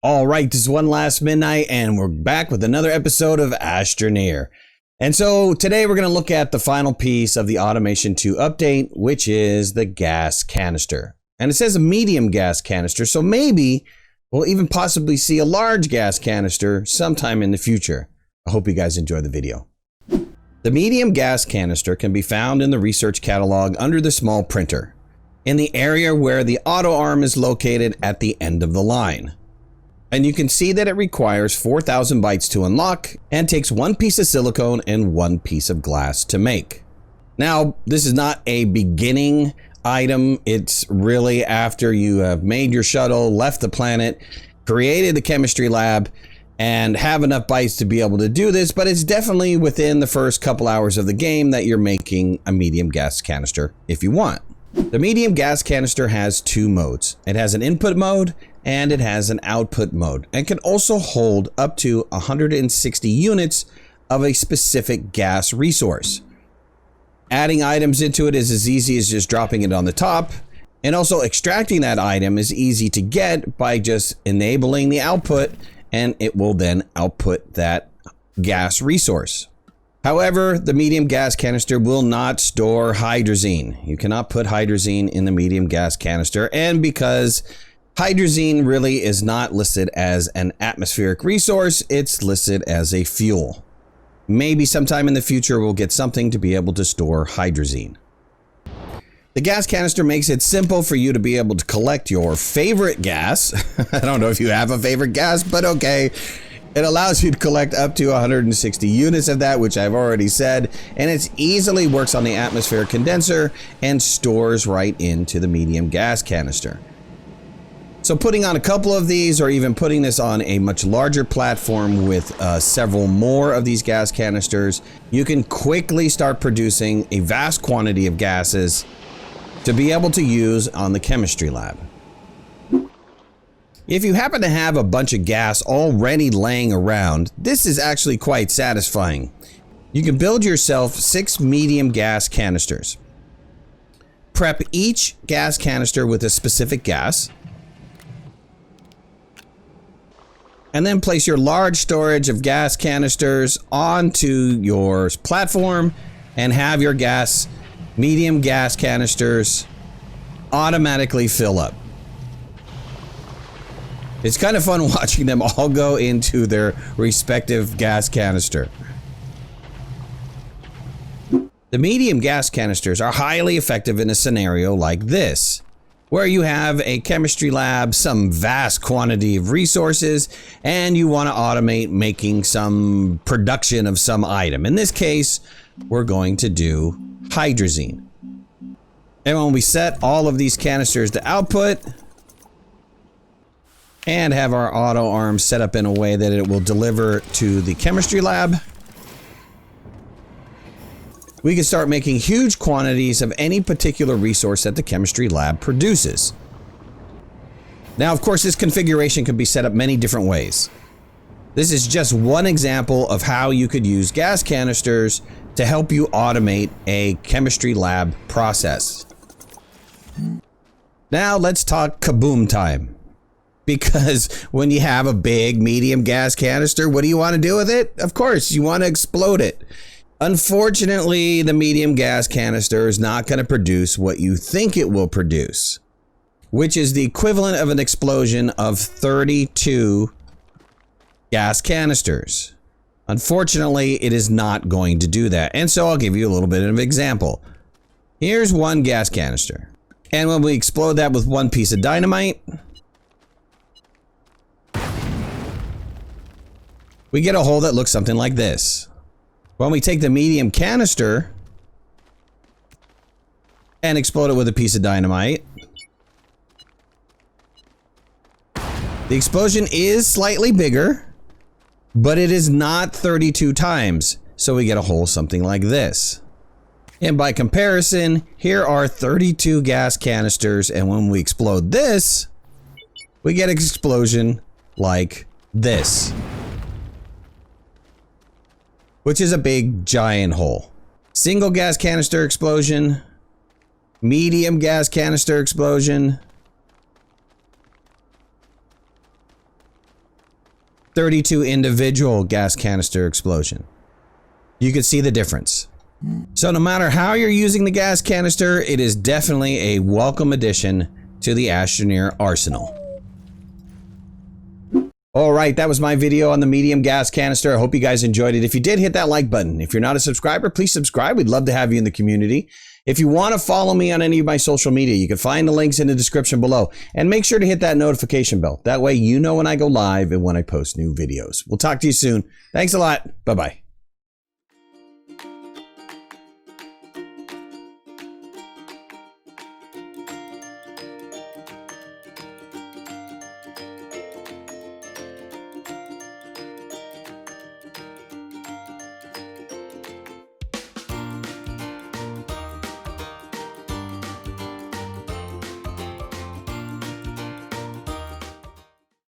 All right, this is OneLastMidnight, and we're back with another episode of Astroneer. And so today we're going to look at the final piece of the Automation 2 update, which is the gas canister. And it says a medium gas canister, so maybe we'll even possibly see a large gas canister sometime in the future. I hope you guys enjoy the video. The medium gas canister can be found in the research catalog under the small printer, in the area where the auto arm is located at the end of the line. And you can see that it requires 4,000 bytes to unlock and takes one piece of silicone and one piece of glass to make. Now, this is not a beginning item. It's really after you have made your shuttle, left the planet, created the chemistry lab, and have enough bytes to be able to do this, but it's definitely within the first couple hours of the game that you're making a medium gas canister if you want. The medium gas canister has two modes. It has an input mode and it has an output mode, and can also hold up to 160 units of a specific gas resource. Adding items into it is as easy as just dropping it on the top, and also extracting that item is easy to get by just enabling the output, and it will then output that gas resource. However, the medium gas canister will not store hydrazine. You cannot put hydrazine in the medium gas canister, and because hydrazine really is not listed as an atmospheric resource, it's listed as a fuel. Maybe sometime in the future we'll get something to be able to store hydrazine. The gas canister makes it simple for you to be able to collect your favorite gas. I don't know if you have a favorite gas, but okay. It allows you to collect up to 160 units of that, which I've already said, and it easily works on the atmospheric condenser and stores right into the medium gas canister. So putting on a couple of these, or even putting this on a much larger platform with several more of these gas canisters, you can quickly start producing a vast quantity of gases to be able to use on the chemistry lab. If you happen to have a bunch of gas already laying around, this is actually quite satisfying. You can build yourself 6 medium gas canisters. Prep each gas canister with a specific gas, and then place your large storage of gas canisters onto your platform and have your medium gas canisters automatically fill up. It's kind of fun watching them all go into their respective gas canister. The medium gas canisters are highly effective in a scenario like this, where you have a chemistry lab, some vast quantity of resources, and you want to automate making some production of some item. In this case, we're going to do hydrazine. And when we set all of these canisters to output and have our auto arm set up in a way that it will deliver to the chemistry lab, we can start making huge quantities of any particular resource that the chemistry lab produces. Now, of course, this configuration could be set up many different ways. This is just one example of how you could use gas canisters to help you automate a chemistry lab process. Now let's talk kaboom time. Because when you have a big medium gas canister, what do you want to do with it? Of course, you want to explode it. Unfortunately, the medium gas canister is not going to produce what you think it will produce, which is the equivalent of an explosion of 32 gas canisters. Unfortunately, it is not going to do that. And so I'll give you a little bit of an example. Here's one gas canister. And when we explode that with one piece of dynamite, we get a hole that looks something like this. When we take the medium canister and explode it with a piece of dynamite, the explosion is slightly bigger, but it is not 32 times. So we get a hole something like this. And by comparison, here are 32 gas canisters, and when we explode this, we get an explosion like this, which is a big giant hole. Single gas canister explosion, medium gas canister explosion, 32 individual gas canister explosion. You can see the difference. So no matter how you're using the gas canister, it is definitely a welcome addition to the Astroneer arsenal. Alright, that was my video on the medium gas canister. I hope you guys enjoyed it. If you did, hit that like button. If you're not a subscriber, please subscribe. We'd love to have you in the community. If you want to follow me on any of my social media, you can find the links in the description below. And make sure to hit that notification bell. That way you know when I go live and when I post new videos. We'll talk to you soon. Thanks a lot. Bye-bye.